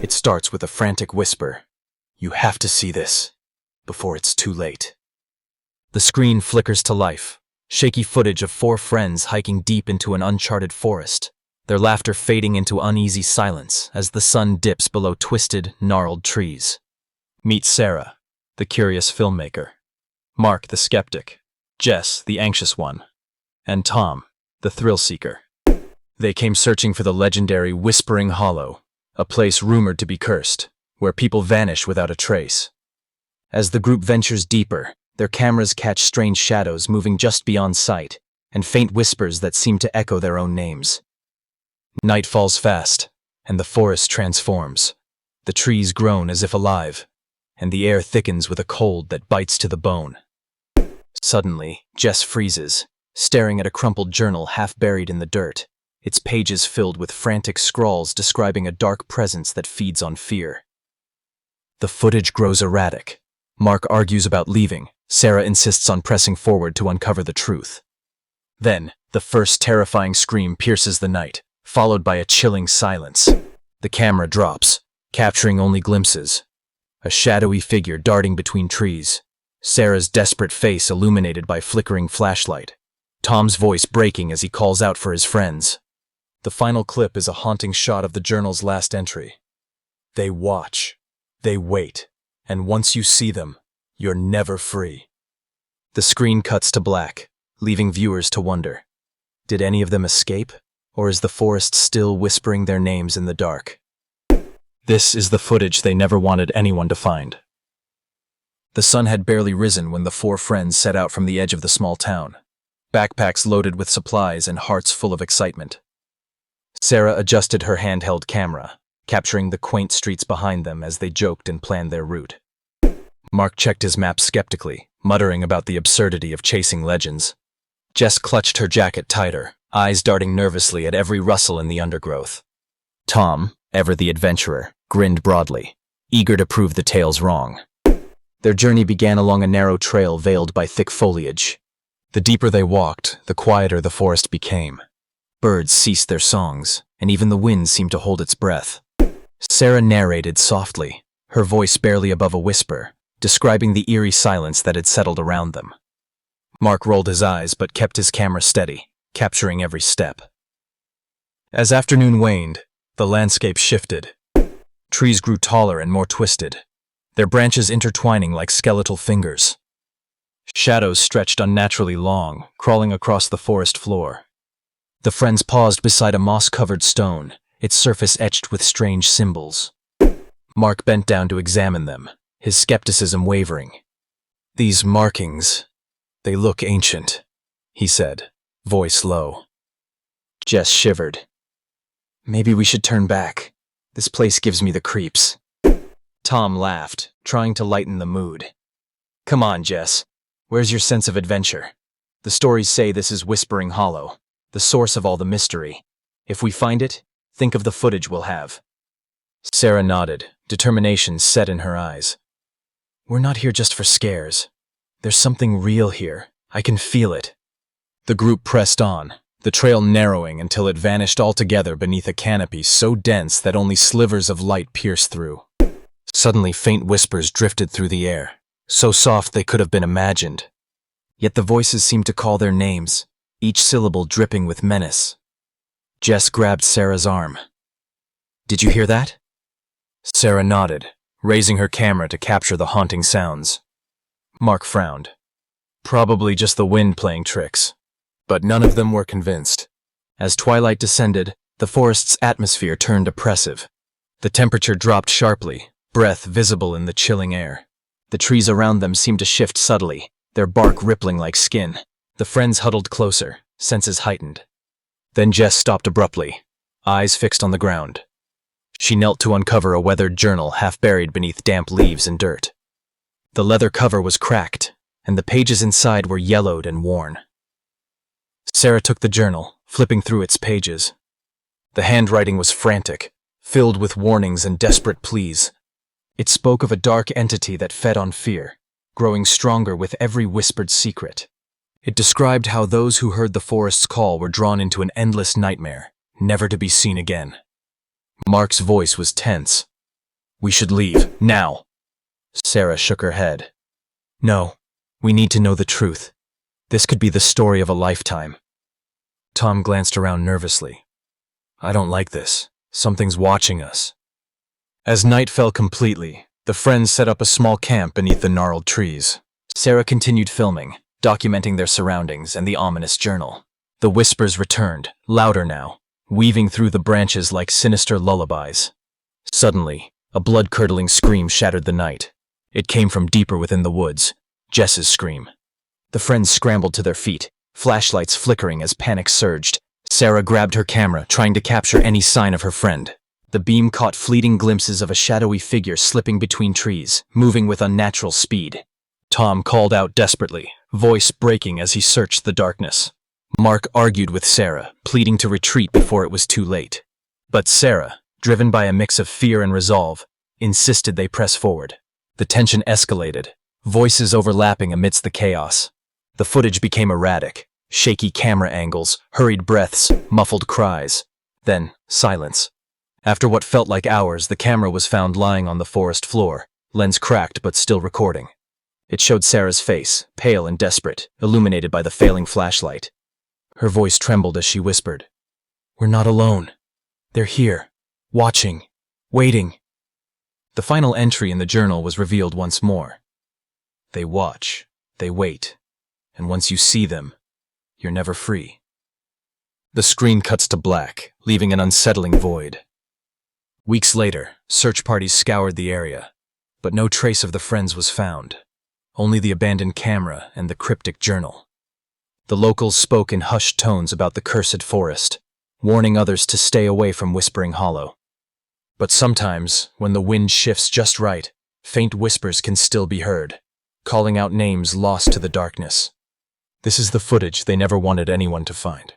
It starts with a frantic whisper. "You have to see this, before it's too late." The screen flickers to life. Shaky footage of four friends hiking deep into an uncharted forest, their laughter fading into uneasy silence as the sun dips below twisted, gnarled trees. Meet Sarah, the curious filmmaker. Mark, the skeptic. Jess, the anxious one. And Tom, the thrill-seeker. They came searching for the legendary Whispering Hollow, a place rumored to be cursed, where people vanish without a trace. As the group ventures deeper, their cameras catch strange shadows moving just beyond sight, and faint whispers that seem to echo their own names. Night falls fast, and the forest transforms. The trees groan as if alive, and the air thickens with a cold that bites to the bone. Suddenly, Jess freezes, staring at a crumpled journal half buried in the dirt, its pages filled with frantic scrawls describing a dark presence that feeds on fear. The footage grows erratic. Mark argues about leaving. Sarah insists on pressing forward to uncover the truth. Then, the first terrifying scream pierces the night, followed by a chilling silence. The camera drops, capturing only glimpses. A shadowy figure darting between trees. Sarah's desperate face illuminated by flickering flashlight. Tom's voice breaking as he calls out for his friends. The final clip is a haunting shot of the journal's last entry. "They watch. They wait. And once you see them, you're never free." The screen cuts to black, leaving viewers to wonder. Did any of them escape, or is the forest still whispering their names in the dark? This is the footage they never wanted anyone to find. The sun had barely risen when the four friends set out from the edge of the small town, backpacks loaded with supplies and hearts full of excitement. Sarah adjusted her handheld camera, capturing the quaint streets behind them as they joked and planned their route. Mark checked his map skeptically, muttering about the absurdity of chasing legends. Jess clutched her jacket tighter, eyes darting nervously at every rustle in the undergrowth. Tom, ever the adventurer, grinned broadly, eager to prove the tales wrong. Their journey began along a narrow trail veiled by thick foliage. The deeper they walked, the quieter the forest became. Birds ceased their songs, and even the wind seemed to hold its breath. Sarah narrated softly, her voice barely above a whisper, describing the eerie silence that had settled around them. Mark rolled his eyes but kept his camera steady, capturing every step. As afternoon waned, the landscape shifted. Trees grew taller and more twisted, their branches intertwining like skeletal fingers. Shadows stretched unnaturally long, crawling across the forest floor. The friends paused beside a moss-covered stone, its surface etched with strange symbols. Mark bent down to examine them, his skepticism wavering. "These markings, they look ancient," he said, voice low. Jess shivered. "Maybe we should turn back. This place gives me the creeps." Tom laughed, trying to lighten the mood. "Come on, Jess. Where's your sense of adventure? The stories say this is Whispering Hollow, the source of all the mystery. If we find it, think of the footage we'll have." Sarah nodded, determination set in her eyes. "We're not here just for scares. There's something real here. I can feel it." The group pressed on, the trail narrowing until it vanished altogether beneath a canopy so dense that only slivers of light pierced through. Suddenly, faint whispers drifted through the air, so soft they could have been imagined. Yet the voices seemed to call their names, each syllable dripping with menace. Jess grabbed Sarah's arm. "Did you hear that?" Sarah nodded, raising her camera to capture the haunting sounds. Mark frowned. Probably just the wind playing tricks. But none of them were convinced. As twilight descended, the forest's atmosphere turned oppressive. The temperature dropped sharply, breath visible in the chilling air. The trees around them seemed to shift subtly, their bark rippling like skin. The friends huddled closer, senses heightened. Then Jess stopped abruptly, eyes fixed on the ground. She knelt to uncover a weathered journal half buried beneath damp leaves and dirt. The leather cover was cracked, and the pages inside were yellowed and worn. Sarah took the journal, flipping through its pages. The handwriting was frantic, filled with warnings and desperate pleas. It spoke of a dark entity that fed on fear, growing stronger with every whispered secret. It described how those who heard the forest's call were drawn into an endless nightmare, never to be seen again. Mark's voice was tense. We should leave, now. Sarah shook her head. No, we need to know the truth. This could be the story of a lifetime. Tom glanced around nervously. I don't like this. Something's watching us. As night fell completely, the friends set up a small camp beneath the gnarled trees. Sarah continued filming, documenting their surroundings and the ominous journal. The whispers returned, louder now, weaving through the branches like sinister lullabies. Suddenly, a blood-curdling scream shattered the night. It came from deeper within the woods, Jess's scream. The friends scrambled to their feet, flashlights flickering as panic surged. Sarah grabbed her camera, trying to capture any sign of her friend. The beam caught fleeting glimpses of a shadowy figure slipping between trees, moving with unnatural speed. Tom called out desperately, voice breaking as he searched the darkness. Mark argued with Sarah, pleading to retreat before it was too late. But Sarah, driven by a mix of fear and resolve, insisted they press forward. The tension escalated, voices overlapping amidst the chaos. The footage became erratic, shaky camera angles, hurried breaths, muffled cries. Then, silence. After what felt like hours, the camera was found lying on the forest floor, lens cracked but still recording. It showed Sarah's face, pale and desperate, illuminated by the failing flashlight. Her voice trembled as she whispered, "We're not alone. They're here, watching, waiting." The final entry in the journal was revealed once more. They watch, they wait, and once you see them, you're never free. The screen cuts to black, leaving an unsettling void. Weeks later, search parties scoured the area, but no trace of the friends was found. Only the abandoned camera and the cryptic journal. The locals spoke in hushed tones about the cursed forest, warning others to stay away from Whispering Hollow. But sometimes, when the wind shifts just right, faint whispers can still be heard, calling out names lost to the darkness. This is the footage they never wanted anyone to find.